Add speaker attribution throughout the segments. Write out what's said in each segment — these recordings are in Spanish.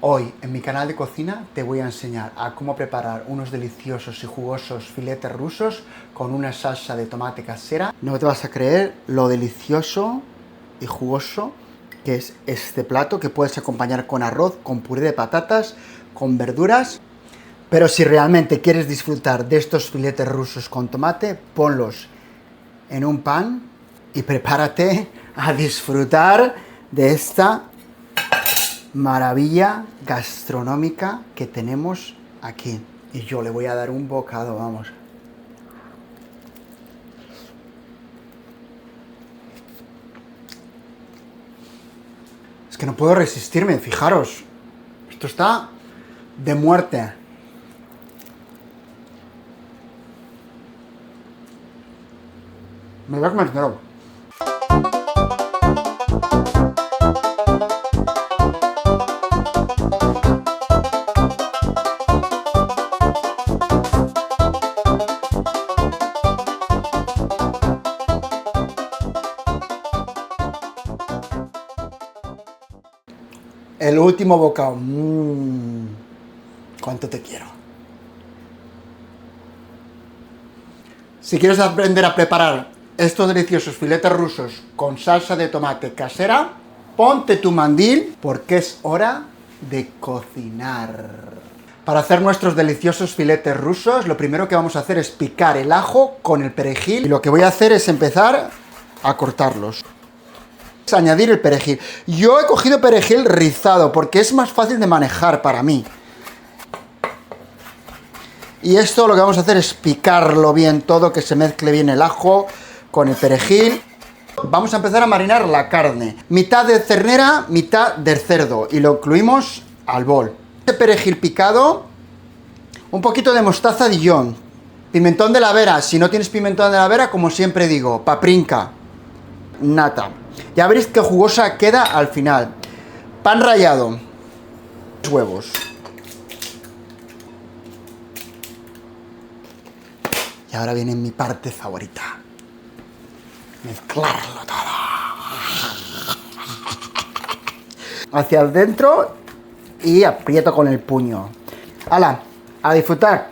Speaker 1: Hoy en mi canal de cocina te voy a enseñar a cómo preparar unos deliciosos y jugosos filetes rusos con una salsa de tomate casera. No te vas a creer lo delicioso y jugoso que es este plato, que puedes acompañar con arroz, con puré de patatas, con verduras. Pero si realmente quieres disfrutar de estos filetes rusos con tomate, ponlos en un pan y prepárate a disfrutar de esta maravilla gastronómica que tenemos aquí. Y yo le voy a dar un bocado, vamos. Es que no puedo resistirme, fijaros. Esto está de muerte. Me voy a comer entero. El último bocado. ¿Cuánto te quiero? Si quieres aprender a preparar estos deliciosos filetes rusos con salsa de tomate casera, ponte tu mandil porque es hora de cocinar. Para hacer nuestros deliciosos filetes rusos, lo primero que vamos a hacer es picar el ajo con el perejil. Y lo que voy a hacer es empezar a cortarlos. Añadir el perejil. Yo he cogido perejil rizado porque es más fácil de manejar para mí. Y esto lo que vamos a hacer es picarlo bien todo, que se mezcle bien el ajo con el perejil. Vamos a empezar a marinar la carne. Mitad de ternera, mitad del cerdo. Y lo incluimos al bol. Este perejil picado, un poquito de mostaza Dijon, pimentón de la Vera. Si no tienes pimentón de la Vera, como siempre digo, paprika, nata. Ya veréis qué jugosa queda al final. Pan rallado. Huevos. Y ahora viene mi parte favorita. Mezclarlo todo. Hacia adentro y aprieto con el puño. ¡Hala! A disfrutar.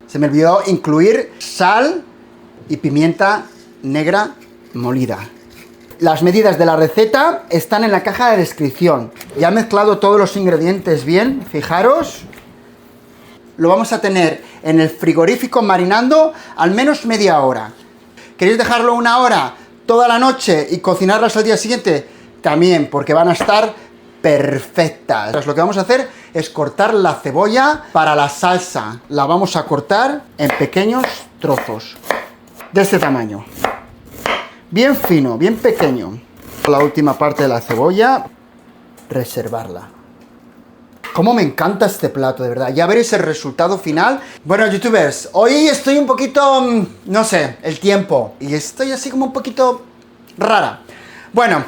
Speaker 1: Se me olvidó incluir sal y pimienta negra molida. Las medidas de la receta están en la caja de descripción. Ya he mezclado todos los ingredientes bien, fijaros. Lo vamos a tener en el frigorífico marinando al menos media hora. ¿Queréis dejarlo una hora toda la noche y cocinarlas al día siguiente? También, porque van a estar perfectas. Entonces, lo que vamos a hacer es cortar la cebolla para la salsa. La vamos a cortar en pequeños trozos de este tamaño. Bien fino, bien pequeño. La última parte de la cebolla, reservarla. Cómo me encanta este plato, de verdad. Ya veréis el resultado final. Bueno, youtubers, hoy estoy un poquito, no sé, el tiempo. Y estoy así como un poquito rara. Bueno,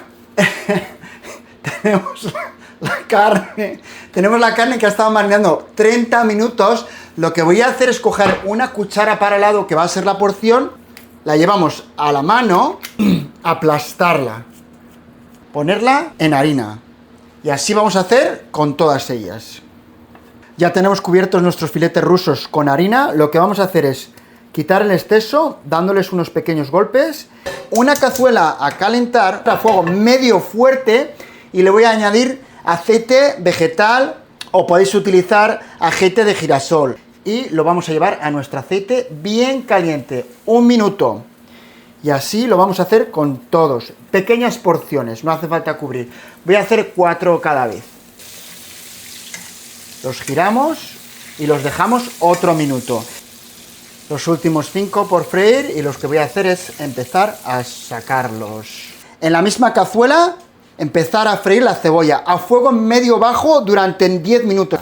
Speaker 1: tenemos la carne. Tenemos la carne que ha estado marinando 30 minutos. Lo que voy a hacer es coger una cuchara para el lado, que va a ser la porción. La llevamos a la mano, aplastarla, ponerla en harina. Y así vamos a hacer con todas ellas. Ya tenemos cubiertos nuestros filetes rusos con harina. Lo que vamos a hacer es quitar el exceso, dándoles unos pequeños golpes. Una cazuela a calentar a fuego medio fuerte y le voy a añadir aceite vegetal o podéis utilizar aceite de girasol. Y lo vamos a llevar a nuestro aceite bien caliente, 1 minuto. Y así lo vamos a hacer con todos. Pequeñas porciones, no hace falta cubrir. Voy a hacer 4 cada vez. Los giramos y los dejamos otro minuto. Los últimos 5 por freír y los que voy a hacer es empezar a sacarlos. En la misma cazuela, empezar a freír la cebolla a fuego medio bajo durante 10 minutos.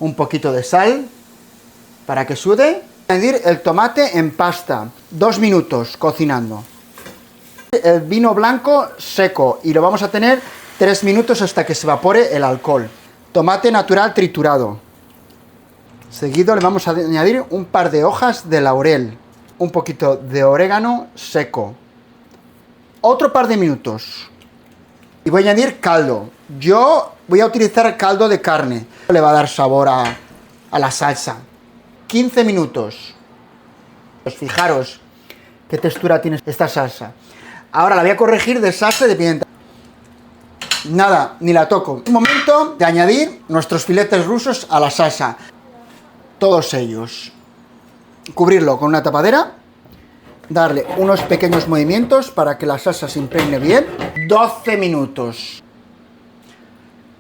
Speaker 1: Un poquito de sal para que sude. Añadir el tomate en pasta, 2 minutos cocinando. El vino blanco seco y lo vamos a tener 3 minutos hasta que se evapore el alcohol. Tomate natural triturado. Seguido le vamos a añadir un par de hojas de laurel, un poquito de orégano seco. Otro par de minutos. Y voy a añadir caldo. Yo voy a utilizar caldo de carne. Le va a dar sabor a la salsa. 15 minutos. Pues fijaros qué textura tiene esta salsa. Ahora la voy a corregir de salsa de pimienta. Nada, ni la toco. Es momento de añadir nuestros filetes rusos a la salsa. Todos ellos. Cubrirlo con una tapadera. Darle unos pequeños movimientos para que la salsa se impregne bien. 12 minutos.